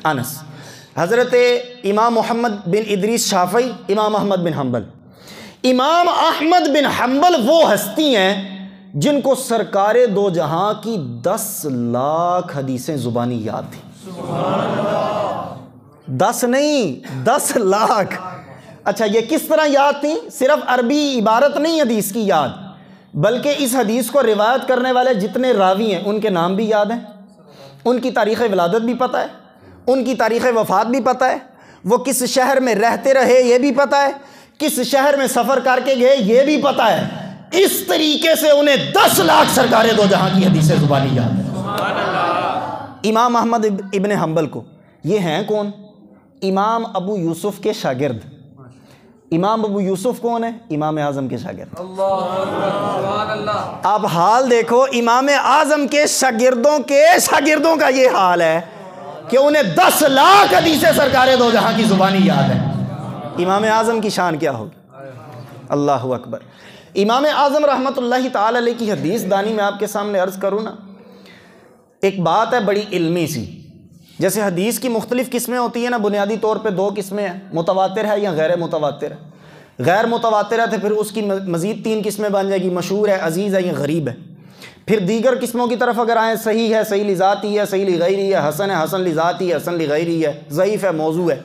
انس، حضرت امام محمد بن ادریس شافعی، امام احمد بن حنبل۔ امام احمد بن حنبل وہ ہستی ہیں جن کو سرکار دو جہاں کی 10 لاکھ حدیثیں زبانی یاد تھیں۔ 10 نہیں، 10 لاکھ۔ اچھا یہ کس طرح یاد تھیں؟ صرف عربی عبارت نہیں حدیث کی یاد، بلکہ اس حدیث کو روایت کرنے والے جتنے راوی ہیں ان کے نام بھی یاد ہیں، ان کی تاریخ ولادت بھی پتہ ہے، ان کی تاریخ وفات بھی پتہ ہے، وہ کس شہر میں رہتے رہے یہ بھی پتہ ہے، کس شہر میں سفر کر کے گئے یہ بھی پتہ ہے۔ اس طریقے سے انہیں 10 لاکھ سرکار دو جہاں کی حدیثیں زبانی یاد ہیں۔ امام احمد ابن حنبل کو یہ ہیں کون؟ امام ابو یوسف کے شاگرد۔ امام ابو یوسف کون ہے؟ امام اعظم کے شاگرد۔ اب حال دیکھو، امام اعظم کے شاگردوں کا یہ حال ہے کہ انہیں 10 لاکھ حدیثیں سرکار دو جہاں کی زبانی یاد ہے۔ امام اعظم کی شان کیا ہوگی؟ اللہ اکبر۔ امام اعظم رحمۃ اللہ تعالی علیہ کی حدیث دانی میں آپ کے سامنے عرض کروں نا، ایک بات ہے بڑی علمی سی۔ جیسے حدیث کی مختلف قسمیں ہوتی ہیں نا، بنیادی طور پہ 2 قسمیں ہیں، متواتر ہے یا غیر متواتر ہے۔ غیر متواتر ہے تو پھر اس کی مزید 3 قسمیں بن جائے گی، مشہور ہے، عزیز ہے یا غریب ہے۔ پھر دیگر قسموں کی طرف اگر آئیں، صحیح ہے، صحیح لذاتی ہے، صحیح لغیری ہے، حسن ہے، حسن لذاتی ہے، حسن لغیری ہے، ضعیف ہے، موضوع ہے،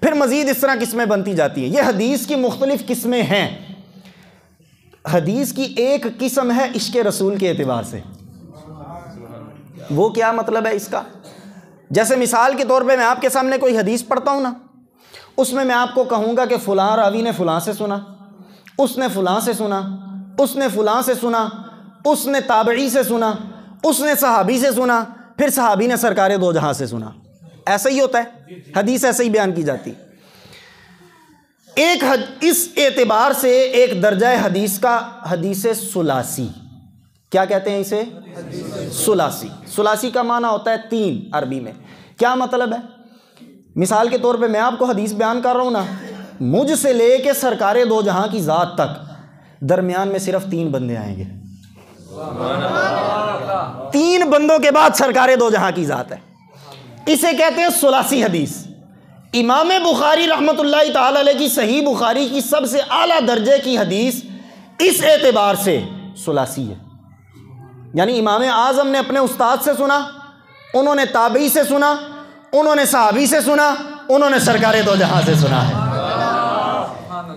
پھر مزید اس طرح قسمیں بنتی جاتی ہیں۔ یہ حدیث کی مختلف قسمیں ہیں۔ حدیث کی ایک قسم ہے عشق رسول کے اعتبار سے۔ وہ کیا مطلب ہے اس کا؟ جیسے مثال کے طور پہ میں آپ کے سامنے کوئی حدیث پڑھتا ہوں نا، اس میں آپ کو کہوں گا کہ فلاں راوی نے فلاں سے سنا، اس نے فلاں سے سنا، اس نے فلاں سے سنا، اس نے تابعی سے سنا، اس نے صحابی سے سنا، پھر صحابی نے سرکار دو جہاں سے سنا۔ ایسا ہی ہوتا ہے، حدیث ایسے ہی بیان کی جاتی۔ اس اعتبار سے ایک درجہ حدیث کا حدیث ثلاثی، کیا کہتے ہیں اسے؟ ثلاثی۔ ثلاثی کا معنی ہوتا ہے 3 عربی میں۔ کیا مطلب ہے؟ مثال کے طور پہ میں آپ کو حدیث بیان کر رہا ہوں نا، مجھ سے لے کے سرکار دو جہاں کی ذات تک درمیان میں صرف 3 بندے آئیں گے۔ 3 بندوں کے بعد سرکار دو جہاں کی ذات ہے، اسے کہتے ہیں ثلاثی حدیث۔ امام بخاری رحمۃ اللہ تعالی علیہ کی صحیح بخاری کی سب سے اعلیٰ درجے کی حدیث اس اعتبار سے ثلاثی ہے، یعنی امام اعظم نے اپنے استاد سے سنا، انہوں نے تابعی سے سنا، انہوں نے صحابی سے سنا، انہوں نے سرکار دو جہاں سے سنا ہے۔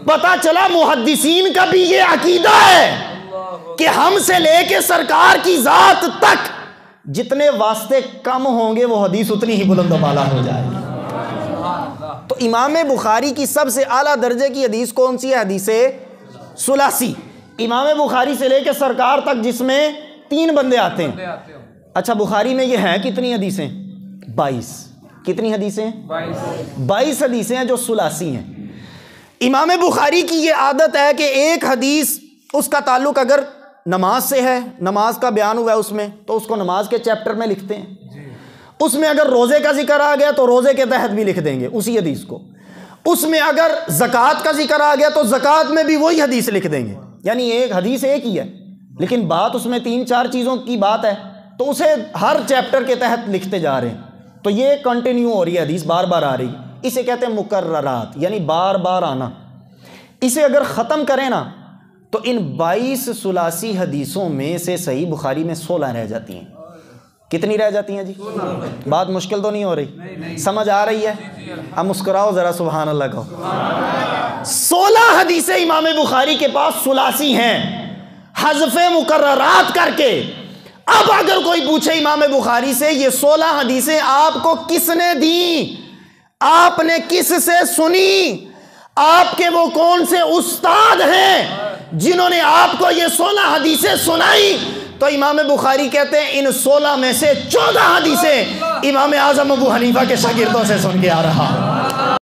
پتہ چلا محدثین کا بھی یہ عقیدہ ہے کہ ہم سے لے کے سرکار کی ذات تک جتنے واسطے کم ہوں گے وہ حدیث اتنی ہی بلند و بالا ہو جائے گی۔ تو امام بخاری کی سب سے اعلیٰ درجے کی حدیث کون سی ہے؟ حدیث ثلاثی۔ امام بخاری سے لے کے سرکار تک جس میں 3 بندے آتے ہیں۔ اچھا بخاری میں یہ ہیں کتنی حدیثیں؟ 22۔ کتنی حدیثیں؟ 22 حدیثیں ہیں جو ثلاثی ہیں۔ امام بخاری کی یہ عادت ہے کہ ایک حدیث اس کا تعلق اگر نماز سے ہے، نماز کا بیان ہوا ہے اس میں، تو اس کو نماز کے چیپٹر میں لکھتے ہیں۔ اس میں اگر روزے کا ذکر آ گیا تو روزے کے تحت بھی لکھ دیں گے اسی حدیث کو۔ اس میں اگر زکوٰۃ کا ذکر آ گیا تو زکوٰۃ میں بھی وہی حدیث لکھ دیں گے۔ یعنی ایک حدیث ایک ہی ہے لیکن بات اس میں 3-4 چیزوں کی بات ہے، تو اسے ہر چیپٹر کے تحت لکھتے جا رہے ہیں، تو یہ کنٹینیو ہو رہی ہے، حدیث بار بار آ رہی ہے۔ اسے کہتے ہیں مکررات، یعنی بار بار آنا۔ اسے اگر ختم کریں نا تو ان 22 ثلاثی حدیثوں میں سے صحیح بخاری میں 16 رہ جاتی ہیں۔ کتنی رہ جاتی ہیں جی؟ بات مشکل تو نہیں ہو رہی؟ سمجھ آ رہی ہے؟ اب مسکراؤ ذرا، سبحان اللہ کہو۔ 16 حدیثیں امام بخاری کے پاس ثلاثی ہیں، حذف مکررات کر کے۔ اب اگر کوئی پوچھے امام بخاری سے یہ 16 حدیثیں آپ کو کس نے دیں، آپ نے کس سے سنی، آپ کے وہ کون سے استاد ہیں جنہوں نے آپ کو یہ 16 حدیثیں سنائی، تو امام بخاری کہتے ہیں ان 16 میں سے 14 حدیثیں امام اعظم ابو حنیفہ کے شاگردوں سے سن کے آ رہا۔